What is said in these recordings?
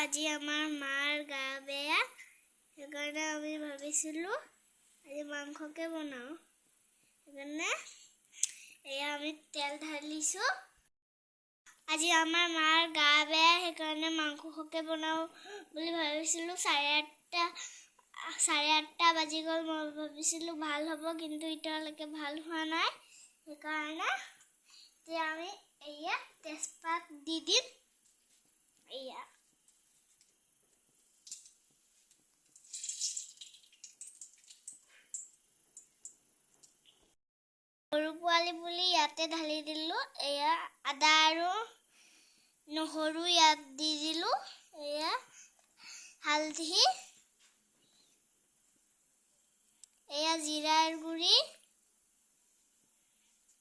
আজি আমাৰ মাৰ গা বেয়া, সেইকাৰণে আমি ভাবিছিলোঁ আজি মাংসকে বনাওঁ। সেইকাৰণে এয়া আমি তেল ঢালিছোঁ। আজি আমাৰ মাৰ গা বেয়া, সেইকাৰণে মাংসকে বনাওঁ বুলি ভাবিছিলোঁ। 8:30 বাজি গ'ল। মই ভাবিছিলোঁ ভাল হ'ব, কিন্তু এতিয়ালৈকে ভাল হোৱা নাই। সেইকাৰণে এতিয়া আমি এয়া তেজপাত দি দিম। এয়া সৰু পোৱালি বুলি ইয়াতে ঢালি দিলোঁ। এয়া আদা আৰু নহৰু ইয়াত দি দিলোঁ। এয়া হালধি, এয়া জিৰাৰ গুড়ি,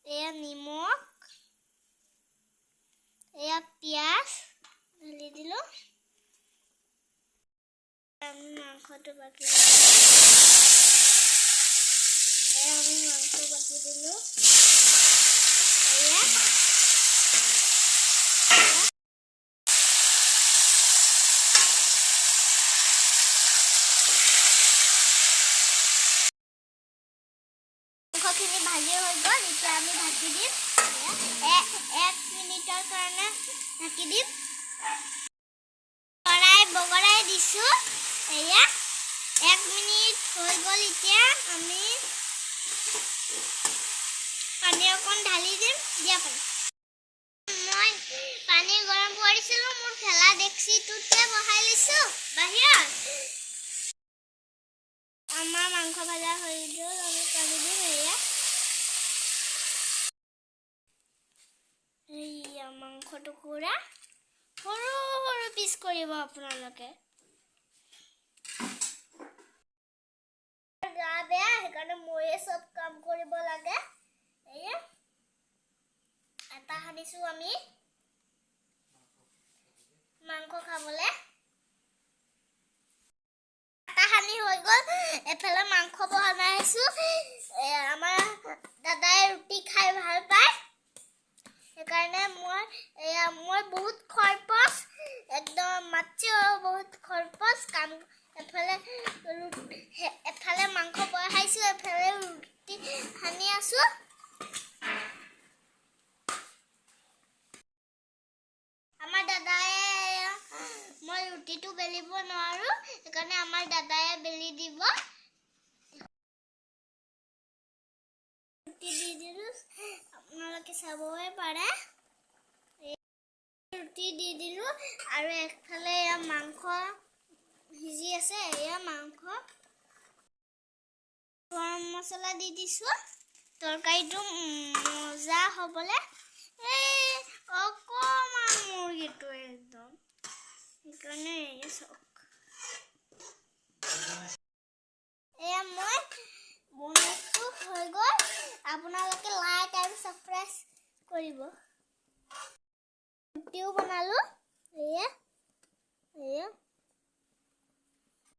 এয়া নিমখ, এয়া পিঁয়াজ ঢালি দিলোঁ। আমি মাংসটো বাকি দিলোঁ। আমি মাংস বাকি দিলোঁ। এয়া মাংসখিনি ভাজি হৈ গ'ল। এতিয়া আমি ঢাকি দিম। 1 মিনিটৰ কাৰণে ঢাকি দিম। বগৰাই দিছোঁ। এয়া 1 মিনিট হৈ গ'ল। এতিয়া আমি পানী অকণ ঢালি দিম। দিয়া পানী। মই পানী গৰম কৰিছিলোঁ, মোৰ খেলা ডেক্সিটোতে বহাই লৈছোঁ বাহিৰত। আমাৰ মাংস ভাজা হৈ গ'ল। আমি পানী দিম। এয়া মাংস টুকুৰা সৰু সৰু পিচ কৰিব আপোনালোকে। গা বেয়া, সেইকাৰণে ময়ে চব কাম কৰিব লাগে। এয়া আটা সানিছোঁ আমি মাংস খাবলে। আটা সানি হৈ গ'ল। এফালে মাংস বনাই আছোঁ। আমাৰ দাদাই ৰুটি খাই ভাল পায়, সেইকাৰণে মই বহুত খৰপচ, একদম মাতছেও বহুত খৰপচ কাম। এফালে মাংস বহাইছোঁ, এফালে ৰুটি সানি আছোঁ। আমাৰ দাদাই, মই ৰুটিটো বেলিব নোৱাৰোঁ, সেইকাৰণে আমাৰ দাদাই বেলি দিব। ৰুটি দি দিলোঁ, আপোনালোকে চাবই পাৰে। ৰুটি দি দিলোঁ আৰু একফালে মাংস সিজি আছে। এয়া মাংস গৰম মছলা দি দিছোঁ তৰকাৰীটো মজা হ'বলে। অকণমান মুৰ্গীটো একদম, সেইকাৰণে এয়া চাওক। এয়া মই বনাইছোঁ, হৈ গ'ল। আপোনালোকে লাইক আৰু ছাবস্ক্ৰাইব কৰিব। ৰুটিও বনালোঁ। এয়া